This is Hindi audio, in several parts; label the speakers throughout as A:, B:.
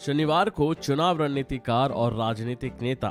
A: शनिवार को चुनाव रणनीतिकार और राजनीतिक नेता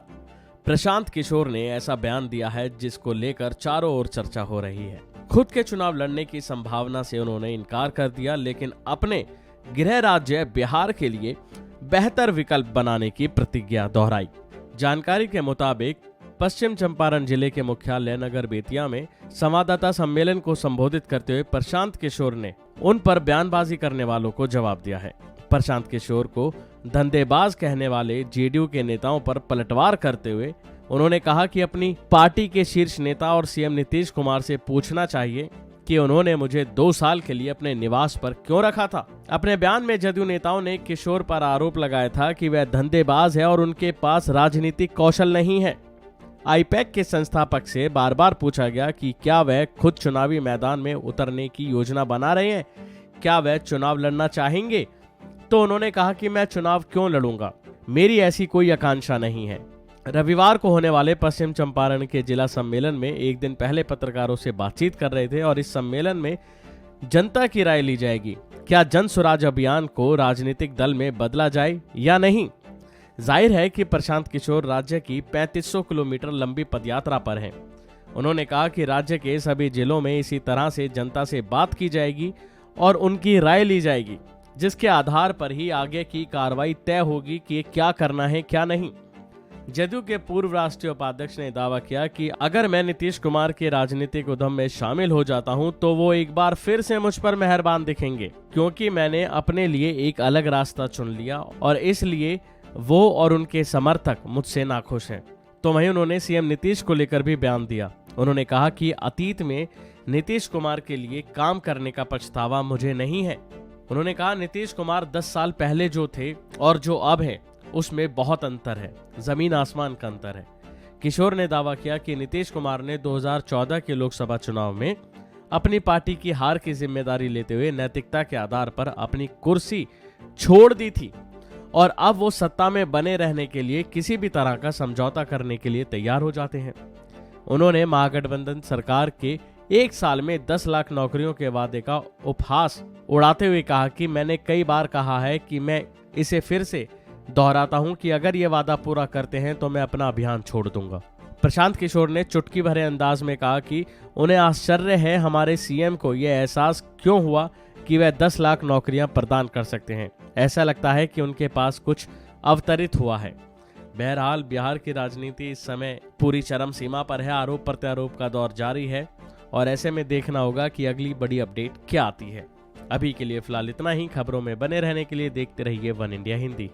A: प्रशांत किशोर ने ऐसा बयान दिया है जिसको लेकर चारों ओर चर्चा हो रही है। खुद के चुनाव लड़ने की संभावना से उन्होंने इनकार कर दिया, लेकिन अपने गृह राज्य बिहार के लिए बेहतर विकल्प बनाने की प्रतिज्ञा दोहराई। जानकारी के मुताबिक पश्चिम चंपारण जिले के मुख्यालय नगर बेतिया में संवाददाता सम्मेलन को संबोधित करते हुए प्रशांत किशोर ने उन पर बयानबाजी करने वालों को जवाब दिया है। प्रशांत किशोर को धंधेबाज कहने वाले जेडीयू के नेताओं पर पलटवार करते हुए उन्होंने कहा कि अपनी पार्टी के शीर्ष नेता और सीएम नीतीश कुमार से पूछना चाहिए कि उन्होंने मुझे 2 साल के लिए अपने निवास पर क्यों रखा था। अपने बयान में जदयू नेताओं ने किशोर पर आरोप लगाया था कि वह धंधेबाज है और उनके पास राजनीतिक कौशल नहीं है। आईपैक के संस्थापक से बार बार पूछा गया कि क्या वह खुद चुनावी मैदान में उतरने की योजना बना रहे हैं, क्या वह चुनाव लड़ना चाहेंगे, तो उन्होंने कहा कि मैं चुनाव क्यों लड़ूंगा, मेरी ऐसी कोई आकांक्षा नहीं है। रविवार को होने वाले पश्चिम चंपारण के जिला सम्मेलन में एक दिन पहले पत्रकारों से बातचीत कर रहे थे और इस सम्मेलन में जनता की राय ली जाएगी, क्या जन स्वराज अभियान को राजनीतिक दल में बदला जाए या नहीं। जाहिर है कि प्रशांत किशोर राज्य की 3500 किलोमीटर लंबी पदयात्रा पर हैं। उन्होंने कहा कि राज्य के सभी जिलों में इसी तरह से जनता से बात की जाएगी और उनकी राय ली जाएगी, जिसके आधार पर ही आगे की कार्रवाई तय होगी कि क्या करना है क्या नहीं। जदयू के पूर्व राष्ट्रीय उपाध्यक्ष ने दावा किया कि अगर मैं नीतीश कुमार के राजनीतिक उद्यम में शामिल हो जाता हूं तो वो एक बार फिर से मुझ पर मेहरबान दिखेंगे, क्योंकि मैंने अपने लिए एक अलग रास्ता चुन लिया और इसलिए वो और उनके समर्थक मुझसे नाखुश हैं। तो वहीं उन्होंने सीएम नीतीश को लेकर भी बयान दिया। उन्होंने कहा कि अतीत में नीतीश कुमार के लिए काम करने का पछतावा मुझे नहीं है। उन्होंने कहा नीतीश कुमार 10 साल पहले जो थे और जो अब है उसमें बहुत अंतर है, जमीन आसमान का अंतर है। किशोर ने दावा किया कि नीतीश कुमार ने 2014 के लोकसभा चुनाव में अपनी पार्टी की हार की जिम्मेदारी लेते हुए नैतिकता के आधार पर अपनी कुर्सी छोड़ दी थी और अब वो सत्ता में बने रहने के लिए किसी भी तरह का समझौता करने के लिए तैयार हो जाते हैं। उन्होंने महागठबंधन सरकार के 1 साल में 10 लाख नौकरियों के वादे का उपहास उड़ाते हुए कहा कि मैंने कई बार कहा है कि मैं इसे फिर से दोहराता हूं कि अगर ये वादा पूरा करते हैं तो मैं अपना अभियान छोड़ दूंगा। प्रशांत किशोर ने चुटकी भरे अंदाज में कहा कि उन्हें आश्चर्य है हमारे सीएम को यह एहसास क्यों हुआ कि वह 10 लाख नौकरियां प्रदान कर सकते हैं। ऐसा लगता है कि उनके पास कुछ अवतरित हुआ है। बहरहाल बिहार की राजनीति इस समय पूरी चरम सीमा पर है। आरोप प्रत्यारोप का दौर जारी है और ऐसे में देखना होगा कि अगली बड़ी अपडेट क्या आती है। अभी के लिए फिलहाल इतना ही। खबरों में बने रहने के लिए देखते रहिए वन इंडिया हिंदी।